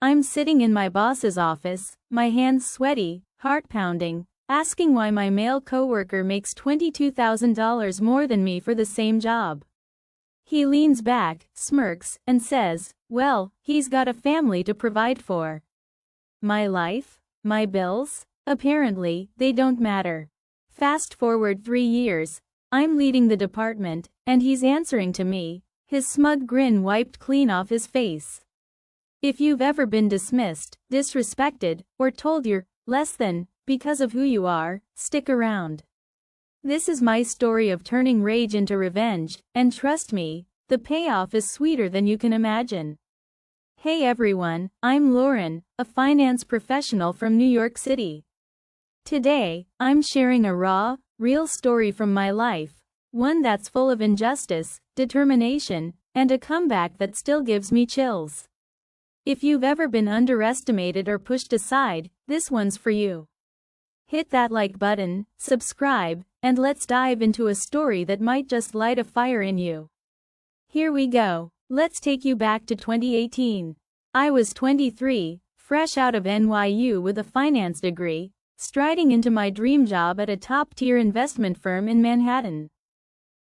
I'm sitting in my boss's office, my hands sweaty, heart pounding, asking why my male coworker makes $22,000 more than me for the same job. He leans back, smirks, and says, well, he's got a family to provide for. My life? My bills? Apparently, they don't matter. Fast forward 3 years, I'm leading the department, and he's answering to me, his smug grin wiped clean off his face. If you've ever been dismissed, disrespected, or told you're less than because of who you are, stick around. This is my story of turning rage into revenge, and trust me, the payoff is sweeter than you can imagine. Hey everyone, I'm Lauren, a finance professional from New York City. Today, I'm sharing a raw, real story from my life, one that's full of injustice, determination, and a comeback that still gives me chills. If you've ever been underestimated or pushed aside, this one's for you. Hit that like button, subscribe, and let's dive into a story that might just light a fire in you. Here we go. Let's take you back to 2018. I was 23, fresh out of NYU with a finance degree, striding into my dream job at a top-tier investment firm in Manhattan.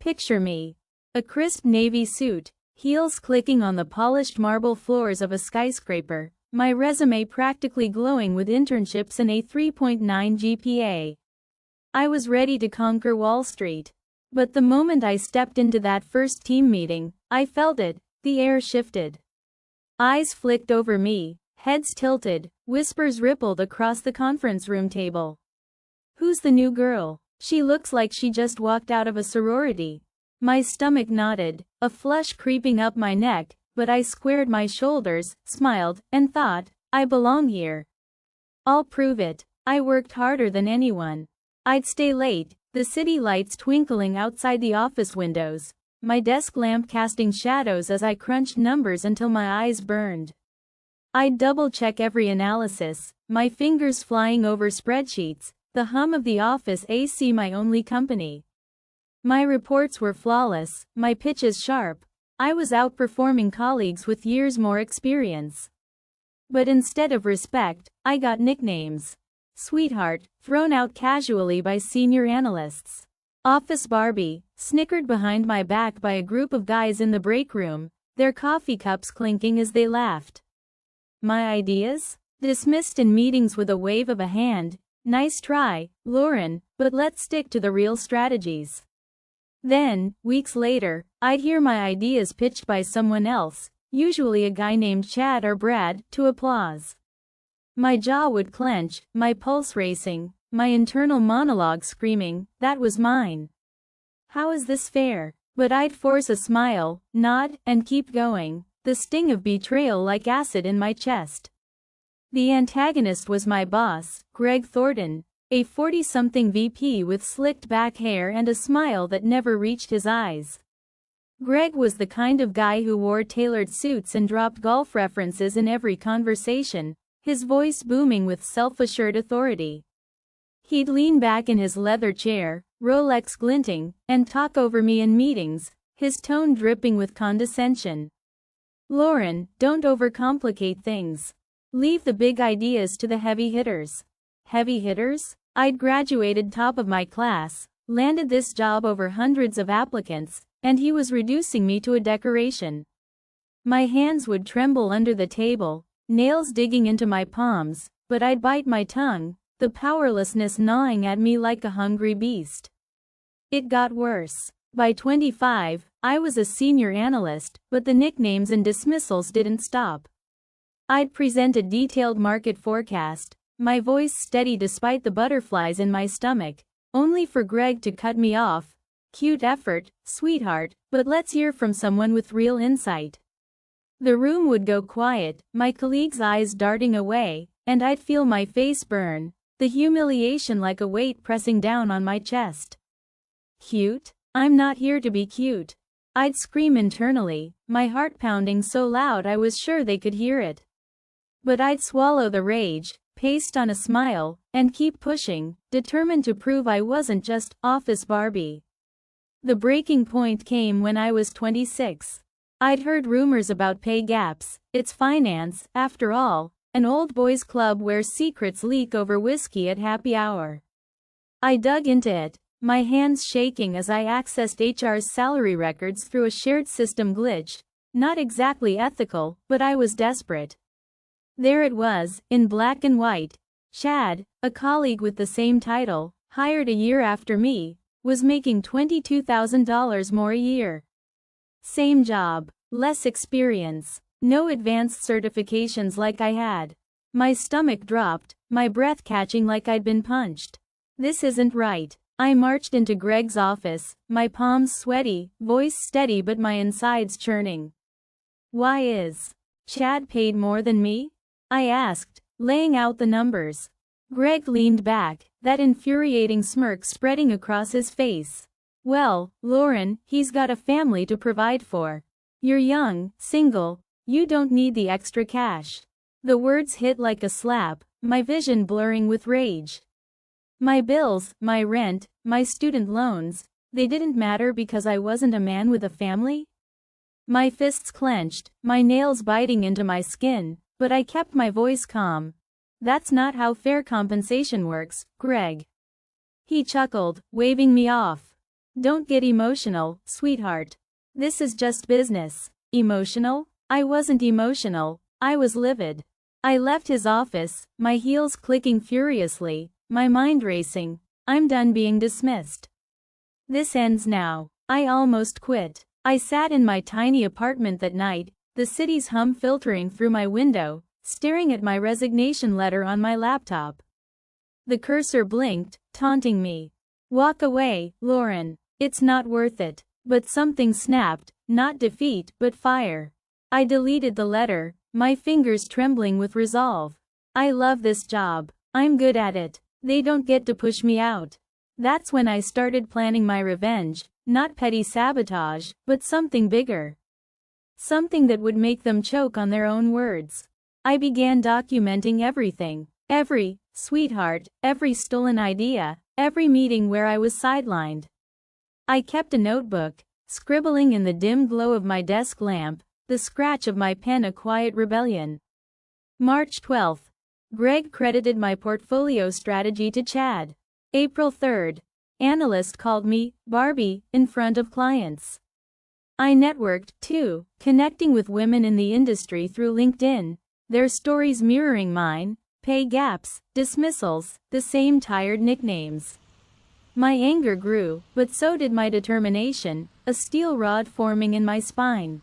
Picture me. A crisp navy suit, heels clicking on the polished marble floors of a skyscraper, my resume practically glowing with internships and a 3.9 GPA. I was ready to conquer Wall Street. But the moment I stepped into that first team meeting, I felt it, the air shifted. Eyes flicked over me, heads tilted, whispers rippled across the conference room table. Who's the new girl? She looks like she just walked out of a sorority. My stomach knotted, a flush creeping up my neck, but I squared my shoulders, smiled, and thought, I belong here. I'll prove it. I worked harder than anyone. I'd stay late, the city lights twinkling outside the office windows, my desk lamp casting shadows as I crunched numbers until my eyes burned. I'd double-check every analysis, my fingers flying over spreadsheets, the hum of the office AC my only company. My reports were flawless, my pitches sharp. I was outperforming colleagues with years more experience. But instead of respect, I got nicknames. Sweetheart, thrown out casually by senior analysts. Office Barbie, snickered behind my back by a group of guys in the break room, their coffee cups clinking as they laughed. My ideas? Dismissed in meetings with a wave of a hand. Nice try, Lauren, but let's stick to the real strategies. Then, weeks later, I'd hear my ideas pitched by someone else, usually a guy named Chad or Brad, to applause. My jaw would clench, my pulse racing, my internal monologue screaming, that was mine. How is this fair? But I'd force a smile, nod, and keep going, the sting of betrayal like acid in my chest. The antagonist was my boss, Greg Thornton, a 40-something VP with slicked back hair and a smile that never reached his eyes. Greg was the kind of guy who wore tailored suits and dropped golf references in every conversation, his voice booming with self-assured authority. He'd lean back in his leather chair, Rolex glinting, and talk over me in meetings, his tone dripping with condescension. Lauren, don't overcomplicate things. Leave the big ideas to the heavy hitters. Heavy hitters? I'd graduated top of my class, landed this job over hundreds of applicants, and he was reducing me to a decoration. My hands would tremble under the table, nails digging into my palms, but I'd bite my tongue, the powerlessness gnawing at me like a hungry beast. It got worse. By 25, I was a senior analyst, but the nicknames and dismissals didn't stop. I'd present a detailed market forecast, my voice steady despite the butterflies in my stomach, only for Greg to cut me off. Cute effort, sweetheart, but let's hear from someone with real insight. The room would go quiet, my colleagues' eyes darting away, and I'd feel my face burn, the humiliation like a weight pressing down on my chest. Cute? I'm not here to be cute. I'd scream internally, my heart pounding so loud I was sure they could hear it. But I'd swallow the rage, paste on a smile, and keep pushing, determined to prove I wasn't just Office Barbie. The breaking point came when I was 26. I'd heard rumors about pay gaps. It's finance, after all, an old boys club where secrets leak over whiskey at happy hour. I dug into it, my hands shaking as I accessed HR's salary records through a shared system glitch. Not exactly ethical, but I was desperate. There it was, in black and white. Chad, a colleague with the same title, hired a year after me, was making $22,000 more a year. Same job, less experience, no advanced certifications like I had. My stomach dropped, my breath catching like I'd been punched. This isn't right. I marched into Greg's office, my palms sweaty, voice steady but my insides churning. Why is Chad paid more than me? I asked, laying out the numbers. Greg leaned back, that infuriating smirk spreading across his face. Well, Lauren, he's got a family to provide for. You're young, single, you don't need the extra cash. The words hit like a slap, my vision blurring with rage. My bills, my rent, my student loans, they didn't matter because I wasn't a man with a family? My fists clenched, my nails biting into my skin, but I kept my voice calm. That's not how fair compensation works, Greg. He chuckled, waving me off. Don't get emotional, sweetheart. This is just business. Emotional? I wasn't emotional, I was livid. I left his office, my heels clicking furiously, my mind racing. I'm done being dismissed. This ends now. I almost quit. I sat in my tiny apartment that night, the city's hum filtering through my window, staring at my resignation letter on my laptop. The cursor blinked, taunting me. Walk away, Lauren. It's not worth it. But something snapped, not defeat, but fire. I deleted the letter, my fingers trembling with resolve. I love this job. I'm good at it. They don't get to push me out. That's when I started planning my revenge, not petty sabotage, but something bigger. Something that would make them choke on their own words. I began documenting everything. Every sweetheart, every stolen idea, every meeting where I was sidelined. I kept a notebook, scribbling in the dim glow of my desk lamp, the scratch of my pen a quiet rebellion. March 12th. Greg credited my portfolio strategy to Chad. April 3rd. Analyst called me Barbie in front of clients. I networked, too, connecting with women in the industry through LinkedIn, their stories mirroring mine, pay gaps, dismissals, the same tired nicknames. My anger grew, but so did my determination, a steel rod forming in my spine.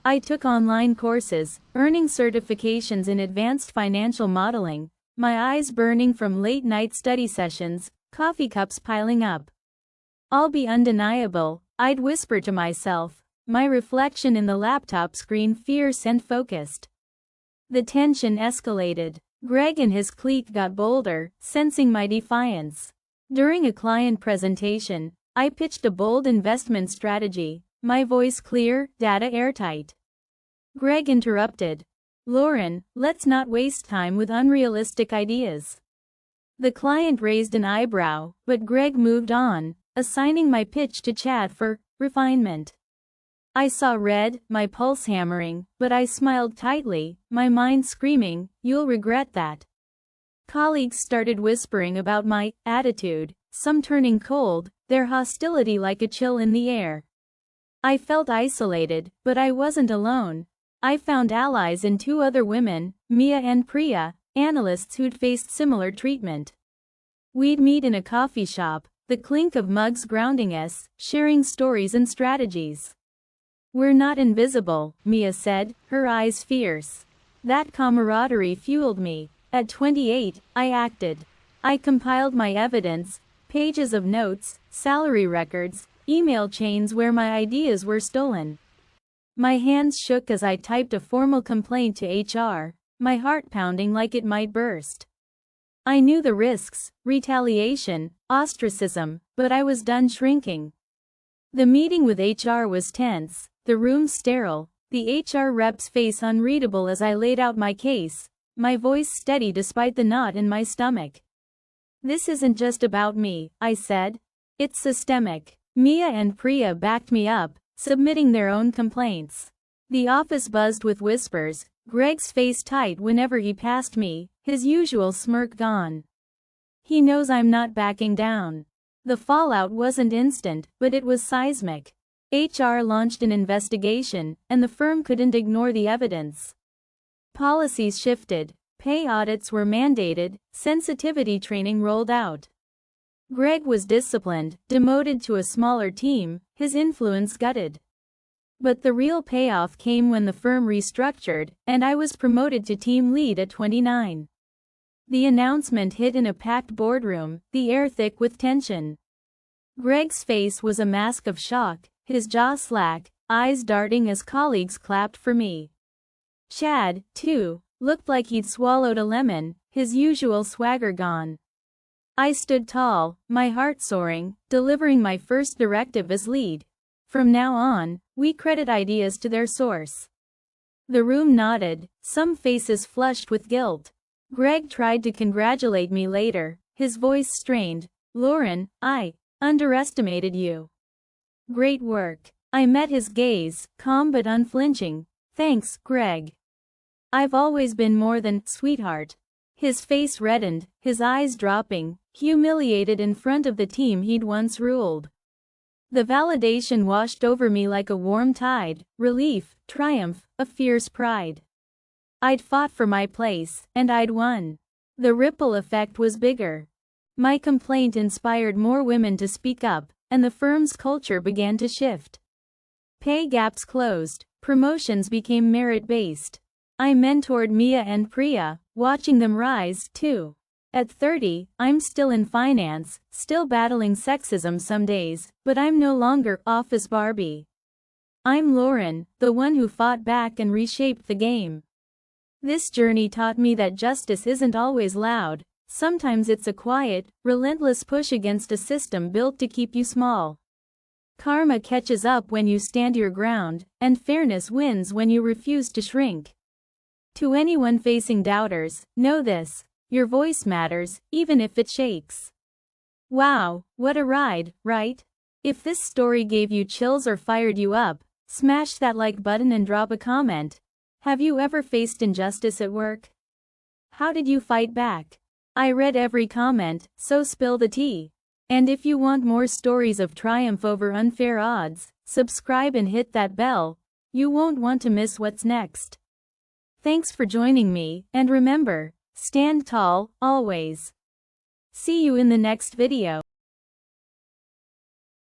I took online courses, earning certifications in advanced financial modeling, my eyes burning from late-night study sessions, coffee cups piling up. I'll be undeniable, I'd whisper to myself, my reflection in the laptop screen fierce and focused. The tension escalated. Greg and his clique got bolder, sensing my defiance. During a client presentation, I pitched a bold investment strategy, my voice clear, data airtight. Greg interrupted. Lauren, let's not waste time with unrealistic ideas. The client raised an eyebrow, but Greg moved on, assigning my pitch to Chad for refinement. I saw red, my pulse hammering, but I smiled tightly, my mind screaming, you'll regret that. Colleagues started whispering about my attitude, some turning cold, their hostility like a chill in the air. I felt isolated, but I wasn't alone. I found allies in two other women, Mia and Priya, analysts who'd faced similar treatment. We'd meet in a coffee shop, the clink of mugs grounding us, sharing stories and strategies. We're not invisible, Mia said, her eyes fierce. That camaraderie fueled me. At 28, I acted. I compiled my evidence, pages of notes, salary records, email chains where my ideas were stolen. My hands shook as I typed a formal complaint to HR, my heart pounding like it might burst. I knew the risks, retaliation, ostracism, but I was done shrinking. The meeting with HR was tense, the room sterile, the HR rep's face unreadable as I laid out my case, my voice steady despite the knot in my stomach. This isn't just about me, I said. It's systemic. Mia and Priya backed me up, submitting their own complaints. The office buzzed with whispers, Greg's face tight whenever he passed me, his usual smirk gone. He knows I'm not backing down. The fallout wasn't instant, but it was seismic. HR launched an investigation, and the firm couldn't ignore the evidence. Policies shifted, pay audits were mandated, sensitivity training rolled out. Greg was disciplined, demoted to a smaller team, his influence gutted. But the real payoff came when the firm restructured, and I was promoted to team lead at 29. The announcement hit in a packed boardroom, the air thick with tension. Greg's face was a mask of shock, his jaw slack, eyes darting as colleagues clapped for me. Chad, too, looked like he'd swallowed a lemon, his usual swagger gone. I stood tall, my heart soaring, delivering my first directive as lead. From now on, we credit ideas to their source. The room nodded, some faces flushed with guilt. Greg tried to congratulate me later, his voice strained. Lauren, I underestimated you. Great work. I met his gaze, calm but unflinching. Thanks, Greg. I've always been more than sweetheart. His face reddened, his eyes dropping, humiliated in front of the team he'd once ruled. The validation washed over me like a warm tide, relief, triumph, a fierce pride. I'd fought for my place, and I'd won. The ripple effect was bigger. My complaint inspired more women to speak up, and the firm's culture began to shift. Pay gaps closed, promotions became merit-based. I mentored Mia and Priya, watching them rise, too. At 30, I'm still in finance, still battling sexism some days, but I'm no longer office Barbie. I'm Lauren, the one who fought back and reshaped the game. This journey taught me that justice isn't always loud, sometimes it's a quiet, relentless push against a system built to keep you small. Karma catches up when you stand your ground, and fairness wins when you refuse to shrink. To anyone facing doubters, know this, your voice matters, even if it shakes. Wow, what a ride, right? If this story gave you chills or fired you up, smash that like button and drop a comment. Have you ever faced injustice at work? How did you fight back? I read every comment, so spill the tea. And if you want more stories of triumph over unfair odds, subscribe and hit that bell. You won't want to miss what's next. Thanks for joining me, and remember, stand tall, always. See you in the next video.